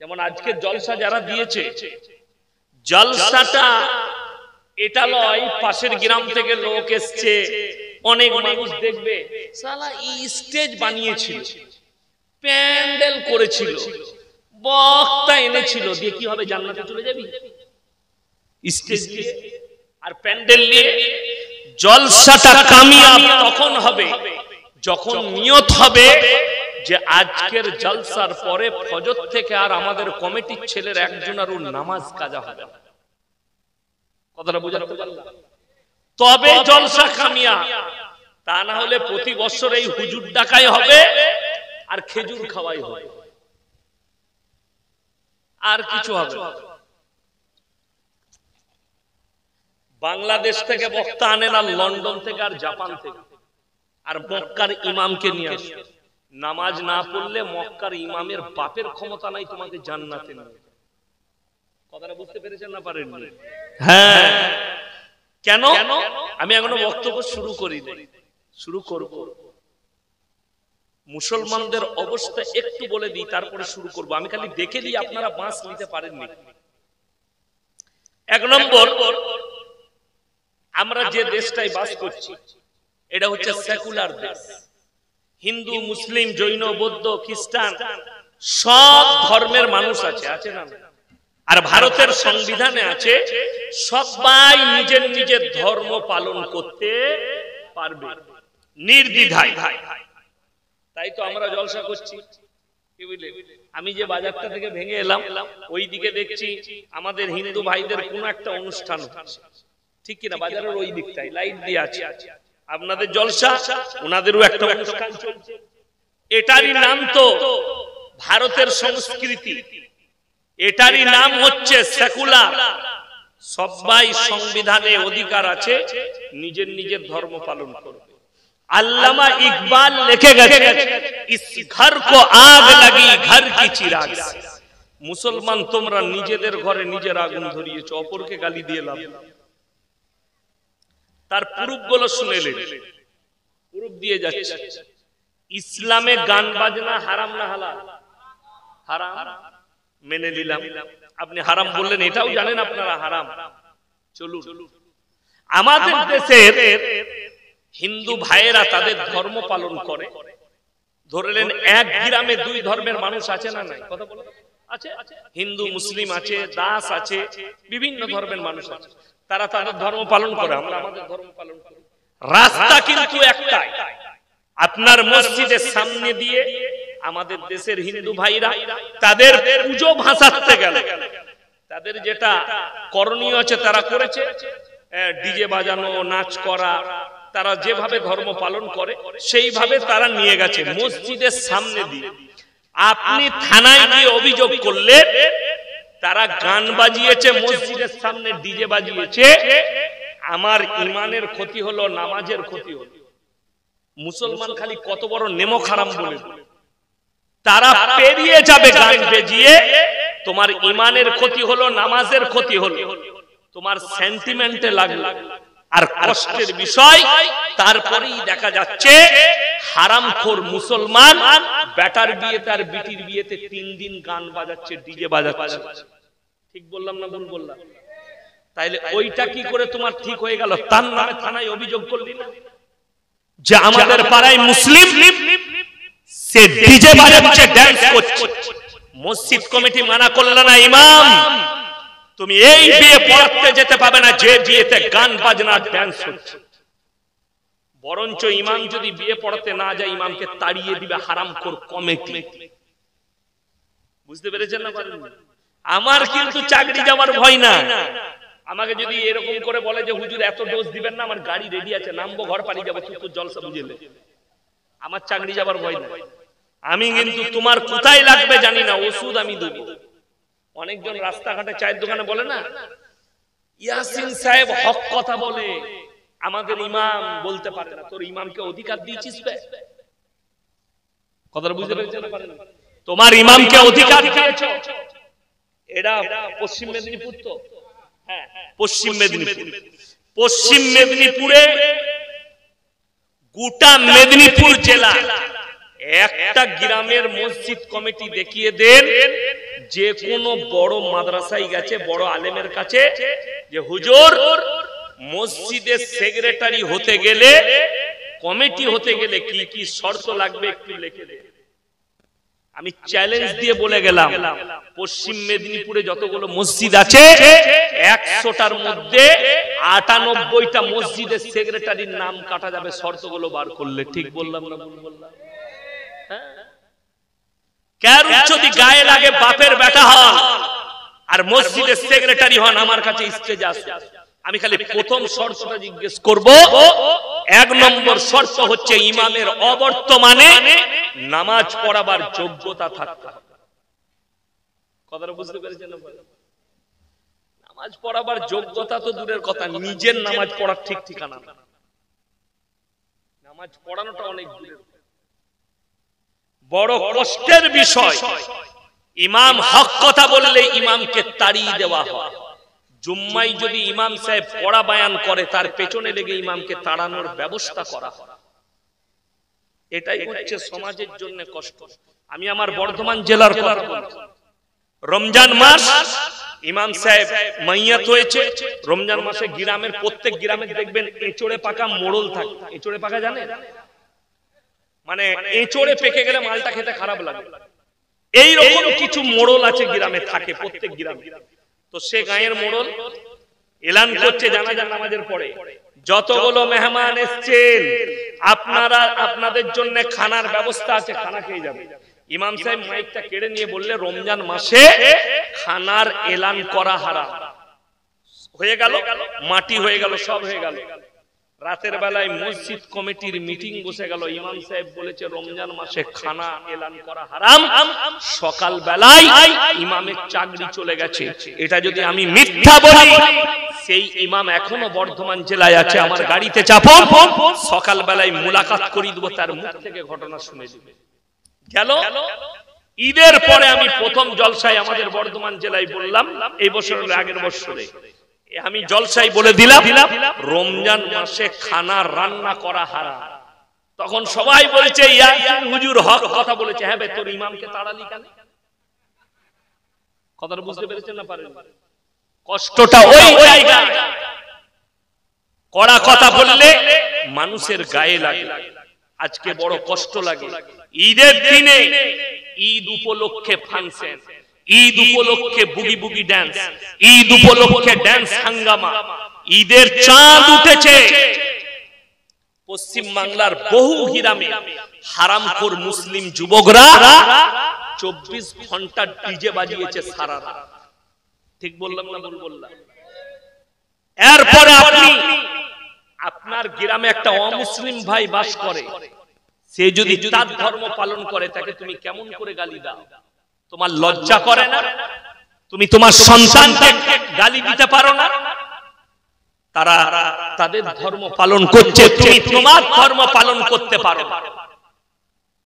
যেমন আজকে জলসা যারা দিয়েছে, জলসাটা এটা লয় পাশের গ্রাম থেকে লোক এসছে, অনেক মানুষ দেখবে, শালা এই স্টেজ বানিয়েছিল, প্যান্ডেল করেছিল, বক্তা এনেছিল, দিয়ে কি হবে? জান্নাতে চলে যাবি? স্টেজ দিয়ে আর প্যান্ডেল নিয়ে? জলসাটা কামিয়াব তখন হবে যখন নিয়ত হবে যে আজকের জলসার পরে ফজর থেকে আর আমাদের কমিটির ছেলের একজনেরও নামাজ কাজা হবে না। কথাটা বুঝাতে পারলাম? তবে জলসা কামিয়াব। তা না হলে প্রতি বছর এই হুজুর ডাকাই হবে আর খেজুর খাওয়াই হবে, আর কিছু হবে। বাংলাদেশ থেকে বক্তা আনে না, লন্ডন থেকে আর জাপান থেকে, আর মক্কার ইমামকে নিয়ে আসে। নামাজ না পড়লে মক্কার ইমামের বাপের ক্ষমতা নাই তোমাকে জান্নাতে নিয়ে। কথাটা বুঝতে পেরেছেন না পারেননি? হ্যাঁ। কেন? আমি এখনো বক্তব্য শুরু করিনি, শুরু করব। মুসলমানদের অবস্থা একটু বলে দিই, তারপরে শুরু করব। আমি খালি দেখে দিই আপনারা বাঁশ নিতে পারেননি। এক নম্বর, আমরা যে দেশটায় বাস করছি এটা হচ্ছে সেকুলার দেশ। হিন্দু, মুসলিম, জৈন, বৌদ্ধ, খ্রিস্টান সব ধর্মের মানুষ আছে, আছে না? আর ভারতের সংবিধানে আছে সবাই নিজের নিজের ধর্ম পালন করতে পারবে নির্দ্বিধায়। তাই তো আমরা জলসা করছি। কি বুঝলে? আমি যে বাজারটা থেকে ভেঙে এলাম, ওই দিকে দেখছি আমাদের হিন্দু ভাইদের কোন একটা অনুষ্ঠান হচ্ছে, ঠিক কিনা? বাজারের ওই দিকটাই লাইট দিয়ে আছে। আপনাদের জলসা, ওনাদেরও একটা অনুষ্ঠান চলছে। এটারই নাম তো ভারতের সংস্কৃতি, এটারই নাম হচ্ছে সেকুলার। সবাই সংবিধানে অধিকার আছে নিজের নিজের ধর্ম পালন করবে। আল্লামা ইকবাল লিখে গেছে, ইস ঘর কো আগ লাগি ঘর কি চিরাগ। মুসলমান তোমরা নিজেদের ঘরে নিজের আগুন ধরিয়েছো, অপরকে গালি দিয়ে লাভ। তার প্রুফ গুলো শুনেলেন, প্রুফ দিয়ে যাচ্ছে। ইসলামে গান বাজনা হারাম না হালাল? হারাম, মেনে নিলাম। আপনি হারাম বললেন, এটাও জানেন আপনারা হারাম। চলুন, আমাদের দেশের হিন্দু ভাইয়েরা তাদের ধর্ম পালন করে। ধরলেন এক গ্রামে দুই ধর্মের মানুষ আছে না নাই? কথা বলো। আছে, হিন্দু মুসলিম আছে, দাস আছে, বিভিন্ন ধর্মের মানুষ আছে। তারা তাদের ধর্ম পালন করে, আমরা আমাদের ধর্ম পালন করি। রাস্তা কিন্তু একটাই। আপনার মসজিদের সামনে দিয়ে আমাদের দেশের হিন্দু ভাইরা তাদের পুজো ভাসাতে গেল, তাদের যেটা করণীয় আছে তারা করেছে। ডিজে বাজানো, নাচ করা, তারা যেভাবে ধর্ম পালন করে সেইভাবে তারা নিয়ে গেছে মসজিদের সামনে দিয়ে। আপনি থানায় গিয়ে অভিযোগ করলে তারা গান বাজিয়েছে মসজিদের সামনে, ডিজে বাজিয়েছে, আমার ইমানের ক্ষতি হলো, নামাজের ক্ষতি হলো। মুসলমান খালি কত বড় নেমক হারাম বলে তারা পেরিয়ে যাবে গান বেজিয়ে। তোমার ইমানের ক্ষতি হলো, নামাজের ক্ষতি হলো, তোমার সেন্টিমেন্টে লাগলো। আর কষ্টের বিষয়, তারপরেই দেখা যাচ্ছে হারামখোর মুসলমান বেটার বিয়েতে আর বিটির বিয়েতে 3 দিন গান বাজাচ্ছে, ডিজে বাজাচ্ছে। ঠিক বললাম না ভুল বললাম? তাইলে ওইটা কি করে তোমার ঠিক হয়ে গেল? তার নামে থানায় অভিযোগ করলি না যে আমাদের পাড়ায় মুসলিম সে ডিজে বাজাচ্ছে, ড্যান্স করছে। মসজিদ কমিটি মানা করলো না, ইমাম তুমি এই বিয়ে পড়াতে যেতে পাবে না যে বিয়েতে গান বাজনা ড্যান্স হচ্ছে। বরঞ্চ ইমাম যদি বিয়ে পড়াতে না যায়, ইমামকে তাড়িয়ে দিবে হারামখোর কমিটি। বুঝতে পেরেছেন না? আমার কিন্তু চাকরি যাওয়ার ভয় না। আমাকে যদি এরকম করে বলে যে হুজুর এত ডোজ দিবেন না, আমার গাড়ি রেডি আছে, নামবো, ঘর পালিয়ে যাবো, কিন্তু জলসা বুঝেলে আমার চাকরি যাবার ভয় না। আমি কিন্তু তোমার কোথায় লাগবে জানি না, ওষুধ আমি দেবো। অনেকজন রাস্তাঘাটে চায়ের দোকানে বলে না, ইয়াসিন সাহেব হক কথা বলে, আমাদের ইমাম বলতে পারে না। তোর ইমামকে অধিকার দিয়েছিস? কথাটা বুঝতে পেরেছেন? তোমার ইমামকে অধিকার দিয়েছ। এটা পশ্চিম মেদিনীপুর তো, হ্যাঁ পশ্চিম মেদিনীপুর। পশ্চিম মেদিনীপুরে গোটা মেদিনীপুর জেলা একটা গ্রামের মসজিদ কমিটি দেখিয়ে দেন যে কোনো বড় মাদ্রাসায় গেছে বড় আলেমের কাছে যে হুজুর মসজিদের সেক্রেটারি হতে গেলে কমিটি হতে গেলে কি কি শর্ত লাগবে একটু লিখে দেন। আমি চ্যালেঞ্জ দিয়ে বলে গেলাম পশ্চিম মেদিনীপুরে যতগুলো মসজিদ আছে 100টার মধ্যে 98টা মসজিদের সেক্রেটারির নাম কাটা যাবে শর্তগুলো বার করলে। ঠিক বললাম না ভুল বললাম? কার যদি গায়ে লাগে বাপের বেটা হন আর মসজিদের সেক্রেটারি হন আমার কাছে স্টেজে আসুন, আমি খালি প্রথম শর্তটা জিজ্ঞেস করব। 1 নম্বর শর্ত হচ্ছে ইমামের অবর্তমানে নামাজ পড়াবার যোগ্যতা থাকতে হবে। কথাটা বুঝতে পেরেছেন? নামাজ পড়াবার যোগ্যতা তো দূরের কথা, নিজের নামাজ পড়ার ঠিক ঠিকানা না। নামাজ পড়ানোটা অনেক দূরের, বড় কষ্টের বিষয়। ইমাম হক কথা বললে ইমামকে তাড়িয়ে দেওয়া হয়। জুম্মায় যদি ইমাম সাহেব পড়া বয়ান করে তার পেছনে লেগে ইমামকে তাড়ানোর ব্যবস্থা করা হয়। এটাই হচ্ছে সমাজের জন্য কষ্ট। আমি আমার বর্ধমান জেলার কথা বলছি। রমজান মাস ইমাম সাহেব মাইয়াত হয়েছে। রমজান মাসে গ্রামের প্রত্যেক গ্রামে দেখবেন এঁচড়ে পাকা মোড়ল থাকে। এঁচড়ে পাকা জানেন? মানে এঁচড়ে পেকে গেলে মালটা খেতে খারাপ লাগে। এইরকম কিছু মোড়ল আছে গ্রামে, থাকে প্রত্যেক গ্রামে। তো সে গায়ের মোড়ল এলান করছে জানাজার নামাজের পরে, যতগুলো মেহমান এসেছেন আপনারা আপনাদের জন্য খানার ব্যবস্থা আছে, খানা খেয়ে যাবে। ইমাম সাহেব মাইকটা কেড়ে নিয়ে বললে রমজান মাসে খানার এলান করা হারাম। হয়ে গেল, মাটি হয়ে গেল, সব হয়ে গেল। রাতের বেলায় মসজিদ কমিটির মিটিং বসে গেল। ইমাম সাহেব বলেছে রমজান মাসে খানা এলান করা হারাম। সকাল বেলায় ইমামের চাকরি চলে গেছে। এটা যদি আমি মিথ্যা বলি, সেই ইমাম এখনো বর্ধমান জেলায় আছে, আমার গাড়িতে চাপো, সকাল বেলায় মুলাকাত করি দেবো, তার মুখ থেকে ঘটনা শুনে দিবে। গেল ঈদের পরে আমি প্রথম জলসায় আমাদের বর্ধমান জেলায় বললাম, এই বছরের আগের বছরে আমি জলসায় বলে দিলাম রমজান মাসে খানা রান্না করা হারাম। তখন সবাই বলেছে ইয়াসিন হুজুর হক কথা বলেছে। হ্যাঁ তোর ইমামকে তাড়ালি কেন? কথাটা বুঝতে পেরেছেন না পারেন? কষ্টটা ওই জায়গায়। কড়া কথা বললে মানুষের গায়ে লাগে। আজকে বড় কষ্ট লাগে। ঈদের দিনে ঈদ উপলক্ষে ফাংশন, ঈদ উপলক্ষে বুগি বুগি ড্যান্স, ঈদ উপলক্ষে ড্যান্স হাঙ্গামা। ঈদের চাঁদ উঠেছে। পশ্চিম বাংলার বহু গ্রামে হারামখোর মুসলিম যুবকরা 24 ঘন্টা ডিজে বাজিয়েছে সারা রাত। ঠিক বললাম না ভুল বললাম? এরপরে আপনি আপনার গ্রামে একটা অমুসলিম ভাই বাস করে, সে যদি তার ধর্ম পালন করে তাকে তুমি কেমন করে গালি দাও? তোমার লজ্জা করে না? তুমি তোমার সন্তানকে গালি দিতে পারো না? তারা তাদের ধর্ম পালন করছে, তুমি তোমার ধর্ম পালন করতে পারো।